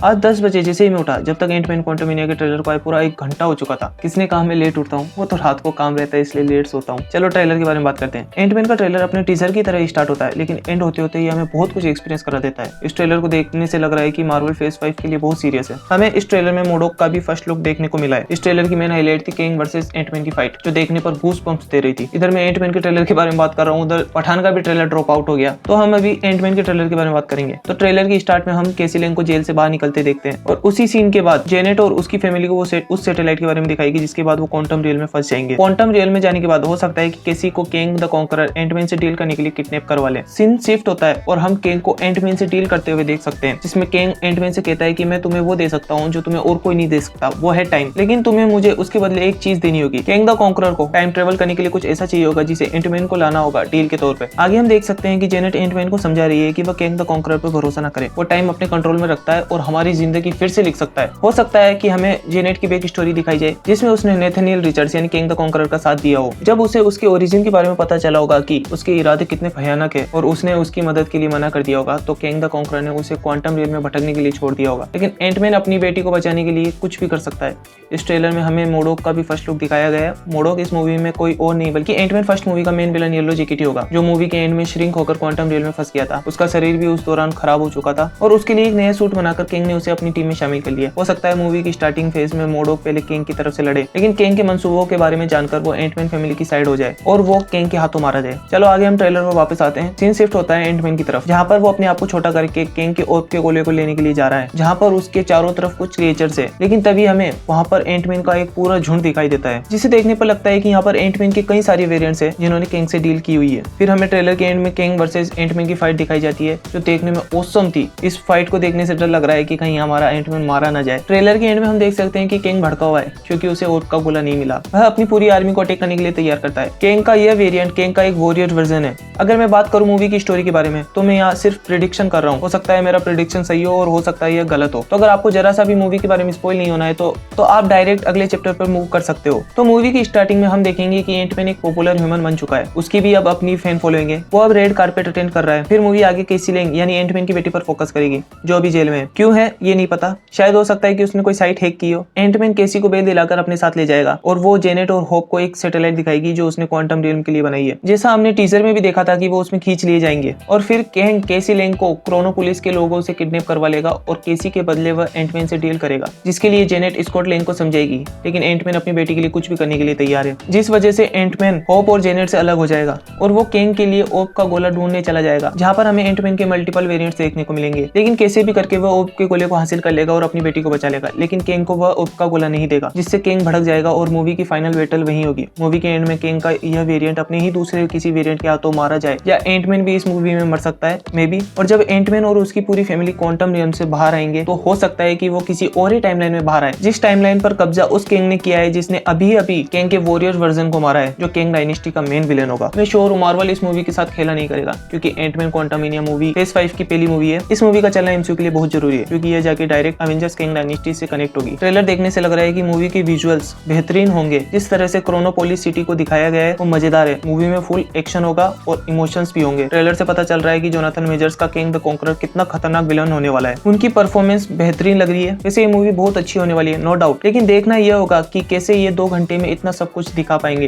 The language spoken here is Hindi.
आज 10 बजे जैसे ही मैं उठा, जब तक एंटमैन क्वांटममेनिया के ट्रेलर को आए पूरा 1 घंटा हो चुका था। किसने कहा मैं लेट उठता हूँ, वो तो रात को काम रहता है इसलिए लेट सोता हूँ। चलो ट्रेलर के बारे में बात करते हैं। एंटमैन का ट्रेलर अपने टीजर की तरह ही स्टार्ट होता है, लेकिन एंड होते होते ही हमें बहुत कुछ एक्सपीरियंस करा देता है। इस ट्रेलर को देखने से लग रहा है कि मार्वल फेज 5 के लिए बहुत सीरियस है। हमें इस ट्रेलर में मोडोक का भी फर्स्ट लुक देखने को मिला है। इस ट्रेलर की मेन हाईलाइट थी किंग वर्सेस एंटमैन की फाइट, जो देखने पर गूस बम्प्स दे रही थी। इधर मैं एंटमैन के ट्रेलर के बारे में बात कर रहा हूँ, उधर पठान का भी ट्रेलर ड्रॉप आउट हो गया, तो हम अभी एंटमैन के ट्रेलर के बारे में बात करेंगे। तो ट्रेलर की स्टार्ट में हम केसी लेंग को जेल से बाहर निकलते देखते हैं और उसी सीन के बाद जेनेट और उसकी फैमिली को उस सैटेलाइट के बारे में दिखाएगी, जिसके बाद वो क्वांटम रियल में फंस जाएंगे। क्वांटम रियल में जाने के बाद हो सकता है कि केसी को किंग द कॉन्करर एंटमैन से डील करने के लिए किडनैप करवा ले। सीन शिफ्ट होता है और हम किंग को एंटमैन से डील करते हुए देख सकते हैं, जिसमें किंग एंटमैन से कहता है कि मैं तुम्हें वो दे सकता हूँ जो तुम्हें और कोई नहीं दे सकता, वो है टाइम, लेकिन तुम्हें मुझे उसके बदले एक चीज देनी होगी। किंग द कॉन्करर को टाइम ट्रेवल करने के लिए कुछ ऐसा चाहिए होगा जिसे एंटमैन को लाना होगा डील के तौर पे। आगे हम देख सकते हैं कि जेनेट एंटमैन को समझा रही है कि वह किंग द कॉन्करर पे भरोसा न करे, वो टाइम अपने कंट्रोल में रखता है और हमारी जिंदगी फिर से लिख सकता है। हो सकता है कि हमें जेनेट की बैक स्टोरी दिखाई जाए, जिसमें उसने नेथनियल रिचर्ड्स यानी किंग द कॉन्करर का साथ दिया हो। जब उसे उसके ओरिजिन के बारे में पता चला होगा कि उसके इरादे कितने भयानक है और उसने उसकी मदद के लिए मना कर दिया होगा, तो किंग द कॉन्करर ने उसे क्वांटम रियल में भटकने के लिए छोड़ दिया होगा। लेकिन एंटमैन अपनी बेटी को बचाने के लिए कुछ भी कर सकता है। इस ट्रेलर में हमें मोडोक का भी फर्स्ट लुक दिखाया गया है। मोडोक इस मूवी में कोई और नहीं बल्कि एंटमैन फर्स्ट मूवी का मेन विलन येलो जैकेट ही होगा, जो मूवी के एंड में श्रिंक होकर क्वांटम रियल में फंस गया था। उसका शरीर भी उस दौरान खराब हो चुका था और उसके लिए एक नया सूट बनाकर किंग ने उसे अपनी टीम में शामिल कर लिया। हो सकता है मूवी की स्टार्टिंग फेज में मोडोक पहले किंग की तरफ से लड़े, लेकिन किंग के मंसूबों के बारे में जानकर वो एंटमैन फैमिली की साइड हो जाए और वो किंग के हाथों मारा जाए। चलो आगे हम ट्रेलर में वापस आते हैं। सीन शिफ्ट होता है एंटमैन की तरफ, जहाँ पर वो अपने आप को छोटा करके किंग के ओप के गोले को लेने के लिए जा रहा है, जहाँ पर उसके चारों तरफ कुछ क्रिएचर्स है। लेकिन तभी हमें वहाँ पर एंटमैन का एक पूरा झुंड दिखाई देता है, जिसे देखने पर लगता है कि यहाँ पर एंटमैन के कई सारी वेरिएंट्स है जिन्होंने किंग से डील की हुई है। फिर हमें ट्रेलर के एंड में किंग वर्सेस एंटमैन की फाइट दिखाई जाती है, जो देखने में ऑसम थी। इस फाइट को देखने से डर लग रहा है कि कहीं हमारा एंटमैन मारा ना जाए। ट्रेलर के एंड में हम देख सकते हैं कि किंग भड़का हुआ है क्योंकि उसे ओप का गोला नहीं मिला। वह अपनी पूरी आर्मी को अटैक करने के लिए तैयार करता है। किंग का यह वेरिएंट किंग का एक वॉरियर वर्जन है। अगर मैं बात करूं मूवी की स्टोरी के बारे में, तो मैं यहाँ सिर्फ प्रेडिक्शन कर रहा हूँ। हो सकता है मेरा प्रेडिक्शन सही हो और हो सकता है यह गलत हो। तो अगर आपको जरा सा भी मूवी के बारे में स्पॉइल नहीं होना है तो आप डायरेक्ट अगले चैप्टर पर मूव कर सकते हो। तो मूवी की स्टार्टिंग में हम देखेंगे कि एंटमैन एक पॉपुलर ह्यूमन बन चुका है, उसकी भी अब अपनी फैन फॉलोइंग है, वो अब रेड कारपेट अटेंड कर रहा है। फिर मूवी आगे केसी लेंग यानी एंटमैन की बेटी पर फोकस करेगी, जो अभी जेल में है। क्यों है ये नहीं पता, शायद हो सकता है कि उसने कोई साइट हैक की हो। एंटमैन केसी को बेल दिलाकर अपने साथ ले जाएगा और वो जेनेट और होप को एक सैटेलाइट दिखाएगी जो उसने क्वांटम रियल्म के लिए बनाई है, जैसा हमने टीजर में भी देखा था कि वो उसमें खींच लिए जाएंगे। और फिर किंग केसी लेंग को क्रोनोपोलिस के लोगों से किडनैप करवा लेगा और केसी के बदले वह एंटमैन से डील करेगा, जिसके लिए जेनेट स्कॉट लेंग को समझाएगी। लेकिन एंटमैन अपनी बेटी के लिए कुछ भी करने के लिए तैयार है, जिस वजह से एंटमैन होप और जेनेट से अलग हो जाएगा और वो किंग के लिए ओप का गोला ढूंढने चला जाएगा, जहाँ पर हमें एंटमैन के मल्टीपल वेरिएंट्स देखने को मिलेंगे। लेकिन कैसे भी करके वह ओप के गोले को हासिल कर लेगा और अपनी बेटी को बचा लेगा, लेकिन किंग को वह ओप का गोला नहीं देगा, जिससे किंग भड़क जाएगा और मूवी की फाइनल बैटल वही होगी। मूवी के एंड में किंग का यह वेरिएंट अपने ही दूसरे किसी वेरिएंट के हाथों मारा जाए, या एंटमैन भी इस मूवी में मर सकता है मे बी। और जब एंटमैन और उसकी पूरी फैमिली क्वांटम रियल्म से बाहर आएंगे, तो हो सकता है कि वो किसी और ही टाइमलाइन में बाहर आए, जिस टाइमलाइन पर कब्जा उस किंग ने किया है जिसने अभी अभी किंग के वॉरियर वर्जन को मारा है, जो किंग डायनेस्टी का मेन विलेन होगा। मैं श्योर हूं मार्वल इस मूवी के साथ खेला नहीं करेगा, क्योंकि एंटमैन क्वांटममेनिया मूवी फेज 5 की पहली मूवी है। इस मूवी का चलना एमसीयू के लिए बहुत जरूरी है, क्योंकि यह जाके डायरेक्ट एवेंजर्स किंग डायनेस्टी से कनेक्ट होगी। ट्रेलर देखने से लग रहा है कि मूवी के विजुअल्स बेहतरीन होंगे। जिस तरह से क्रोनोपोलिस सिटी को दिखाया गया है वो मजेदार है। मूवी में फुल एक्शन होगा और इमोशंस भी होंगे। ट्रेलर से पता चल रहा है कि जोनाथन मेजर्स का किंग द कॉन्करर कितना खतरनाक विलन होने वाला है। उनकी परफॉर्मेंस बेहतरीन लग रही है। वैसे ये मूवी बहुत अच्छी होने वाली है, नो डाउट, लेकिन देखना यह होगा कि कैसे ये 2 घंटे में इतना सब कुछ दिखा पाएंगे।